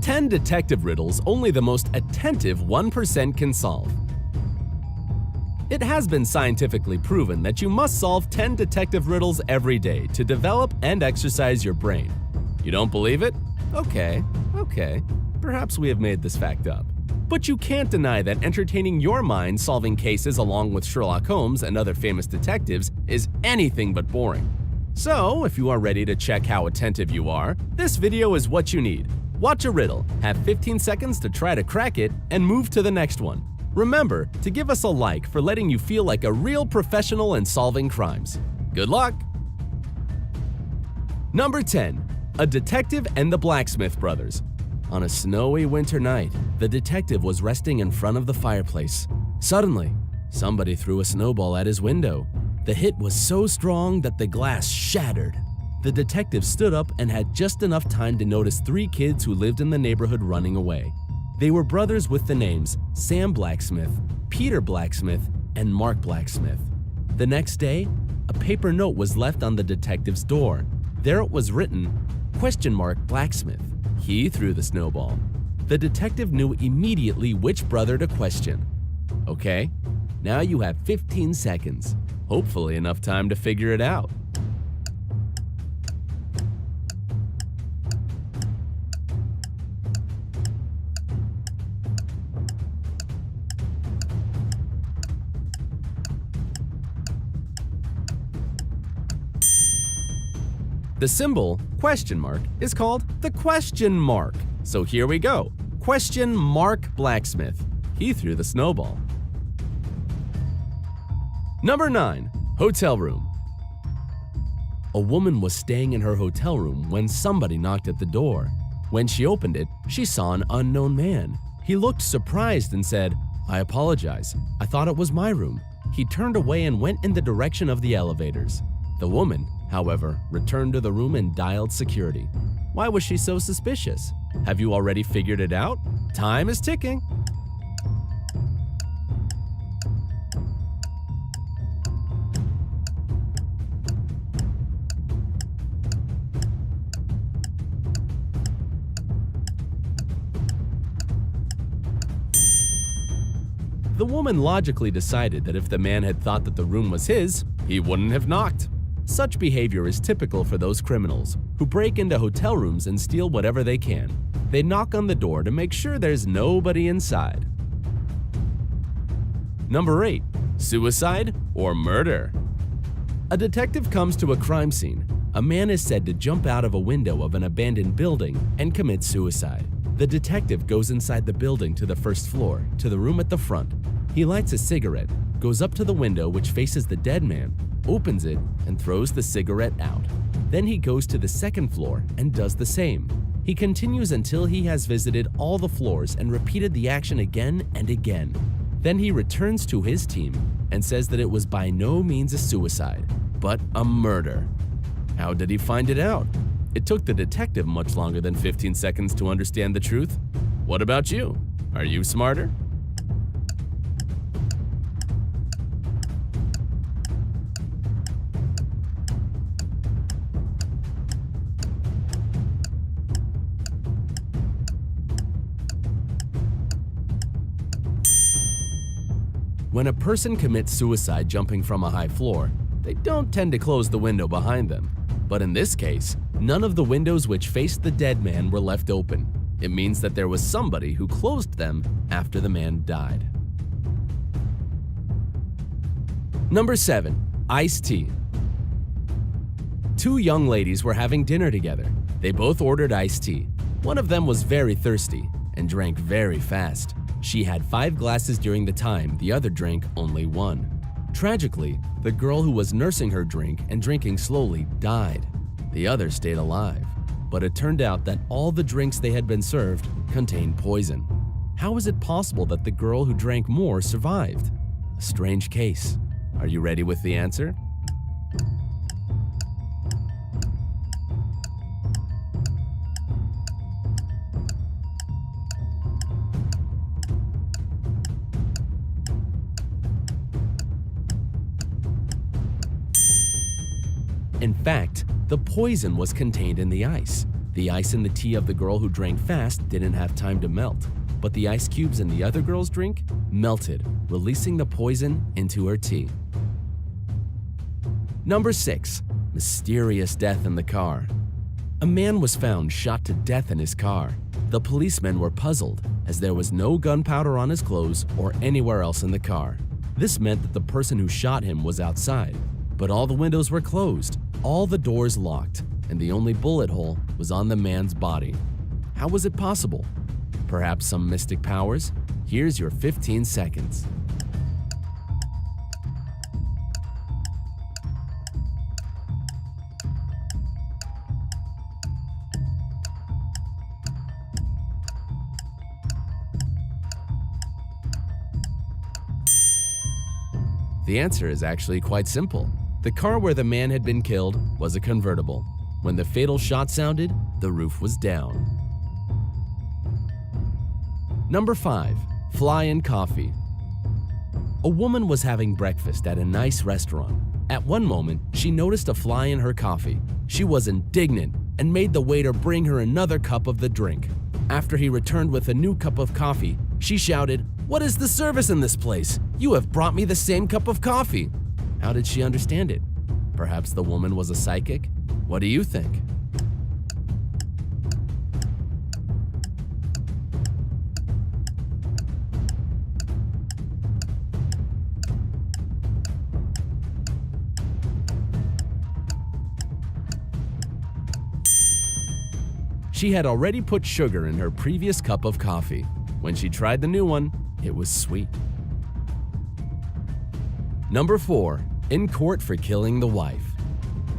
10 detective riddles only the most attentive 1% can solve. It has been scientifically proven that you must solve 10 detective riddles every day to develop and exercise your brain. You don't believe it? Okay. Perhaps we have made this fact up. But you can't deny that entertaining your mind solving cases along with Sherlock Holmes and other famous detectives is anything but boring. So, if you are ready to check how attentive you are, this video is what you need. Watch a riddle, have 15 seconds to try to crack it, and move to the next one. Remember to give us a like for letting you feel like a real professional in solving crimes. Good luck! Number 10. A detective and the Blacksmith brothers. On a snowy winter night, the detective was resting in front of the fireplace. Suddenly, somebody threw a snowball at his window. The hit was so strong that the glass shattered. The detective stood up and had just enough time to notice 3 kids who lived in the neighborhood running away. They were brothers with the names Sam Blacksmith, Peter Blacksmith, and Mark Blacksmith. The next day, a paper note was left on the detective's door. There it was written, "Blacksmith." He threw the snowball. The detective knew immediately which brother to question. Okay, now you have 15 seconds. Hopefully enough time to figure it out. The symbol, ? is called the question mark. So here we go. Blacksmith. He threw the snowball. Number 9. Hotel room. A woman was staying in her hotel room when somebody knocked at the door. When she opened it, she saw an unknown man. He looked surprised and said, "I apologize. I thought it was my room." He turned away and went in the direction of the elevators. The woman, however, returned to the room and dialed security. Why was she so suspicious? Have you already figured it out? Time is ticking. The woman logically decided that if the man had thought that the room was his, he wouldn't have knocked. Such behavior is typical for those criminals who break into hotel rooms and steal whatever they can. They knock on the door to make sure there's nobody inside. Number 8. Suicide or murder. A detective comes to a crime scene. A man is said to jump out of a window of an abandoned building and commit suicide. The detective goes inside the building to the first floor, to the room at the front. He lights a cigarette, goes up to the window which faces the dead man, opens it, and throws the cigarette out. Then he goes to the second floor and does the same. He continues until he has visited all the floors and repeated the action again and again. Then he returns to his team and says that it was by no means a suicide, but a murder. How did he find it out? It took the detective much longer than 15 seconds to understand the truth. What about you? Are you smarter? When a person commits suicide jumping from a high floor, they don't tend to close the window behind them. But in this case, none of the windows which faced the dead man were left open. It means that there was somebody who closed them after the man died. Number 7. Iced tea. 2 young ladies were having dinner together. They both ordered iced tea. One of them was very thirsty and drank very fast. She had 5 glasses during the time, the other drank only 1. Tragically, the girl who was nursing her drink and drinking slowly died. The other stayed alive, but it turned out that all the drinks they had been served contained poison. How is it possible that the girl who drank more survived? A strange case. Are you ready with the answer? In fact, the poison was contained in the ice. The ice in the tea of the girl who drank fast didn't have time to melt, but the ice cubes in the other girl's drink melted, releasing the poison into her tea. Number 6. Mysterious death in the car. A man was found shot to death in his car. The policemen were puzzled, as there was no gunpowder on his clothes or anywhere else in the car. This meant that the person who shot him was outside, but all the windows were closed, all the doors locked, and the only bullet hole was on the man's body. How was it possible? Perhaps some mystic powers? Here's your 15 seconds. The answer is actually quite simple. The car where the man had been killed was a convertible. When the fatal shot sounded, the roof was down. Number 5. Fly in coffee. A woman was having breakfast at a nice restaurant. At one moment, she noticed a fly in her coffee. She was indignant and made the waiter bring her another cup of the drink. After he returned with a new cup of coffee, she shouted, "What is the service in this place? You have brought me the same cup of coffee." How did she understand it? Perhaps the woman was a psychic? What do you think? She had already put sugar in her previous cup of coffee. When she tried the new one, it was sweet. Number 4. In court for killing the wife.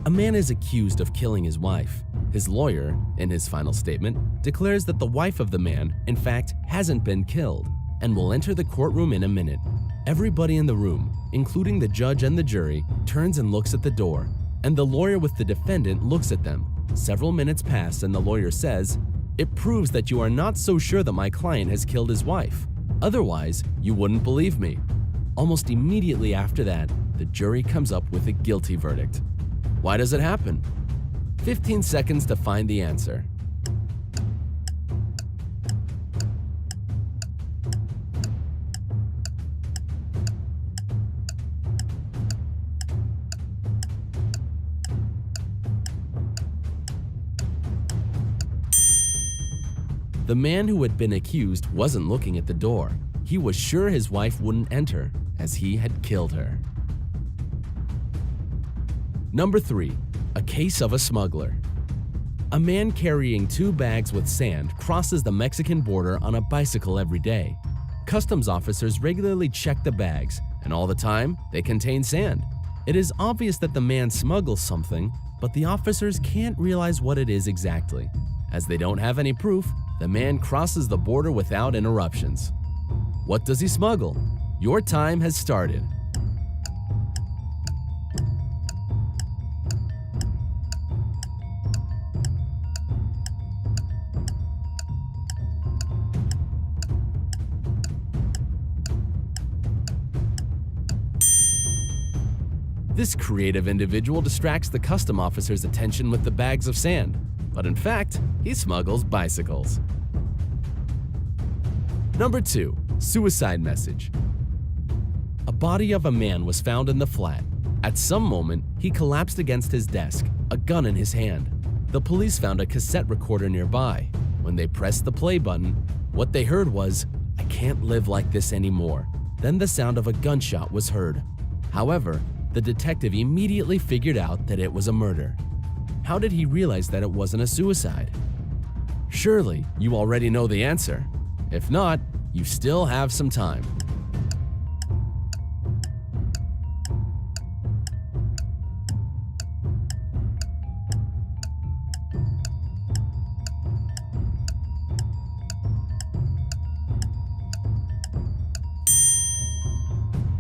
A man is accused of killing his wife. His lawyer, in his final statement, declares that the wife of the man, in fact, hasn't been killed and will enter the courtroom in a minute. Everybody in the room, including the judge and the jury, turns and looks at the door, and the lawyer with the defendant looks at them. Several minutes pass and the lawyer says, "It proves that you are not so sure that my client has killed his wife. Otherwise, you wouldn't believe me." Almost immediately after that, the jury comes up with a guilty verdict. Why does it happen? 15 seconds to find the answer. The man who had been accused wasn't looking at the door. He was sure his wife wouldn't enter, as he had killed her. Number 3. A case of a smuggler. A man carrying 2 bags with sand crosses the Mexican border on a bicycle every day. Customs officers regularly check the bags, and all the time, they contain sand. It is obvious that the man smuggles something, but the officers can't realize what it is exactly. As they don't have any proof, the man crosses the border without interruptions. What does he smuggle? Your time has started. This creative individual distracts the custom officer's attention with the bags of sand, but in fact, he smuggles bicycles. Number 2. Suicide message. A body of a man was found in the flat. At some moment, he collapsed against his desk, a gun in his hand. The police found a cassette recorder nearby. When they pressed the play button, what they heard was, "I can't live like this anymore." Then the sound of a gunshot was heard. However, the detective immediately figured out that it was a murder. How did he realize that it wasn't a suicide? Surely, you already know the answer. If not, you still have some time.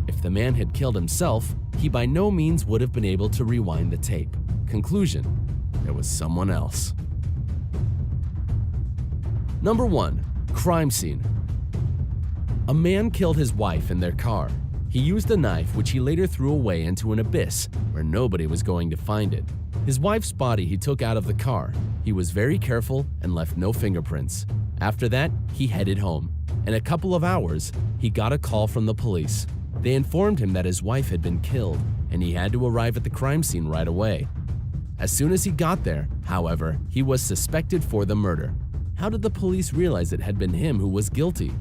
If the man had killed himself, he by no means would have been able to rewind the tape. Conclusion: it was someone else. Number 1. Crime scene. A man killed his wife in their car. He used a knife which he later threw away into an abyss where nobody was going to find it. His wife's body he took out of the car. He was very careful and left no fingerprints. After that, he headed home. In a couple of hours, he got a call from the police. They informed him that his wife had been killed and he had to arrive at the crime scene right away. As soon as he got there, however, he was suspected for the murder. How did the police realize it had been him who was guilty?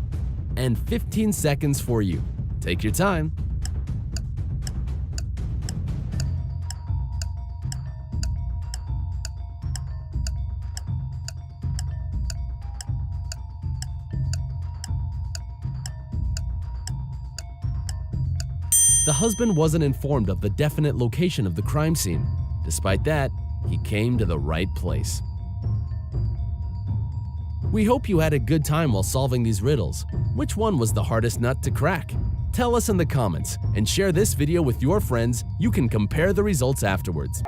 And 15 seconds for you. Take your time. The husband wasn't informed of the definite location of the crime scene. Despite that, he came to the right place. We hope you had a good time while solving these riddles. Which one was the hardest nut to crack? Tell us in the comments and share this video with your friends. You can compare the results afterwards.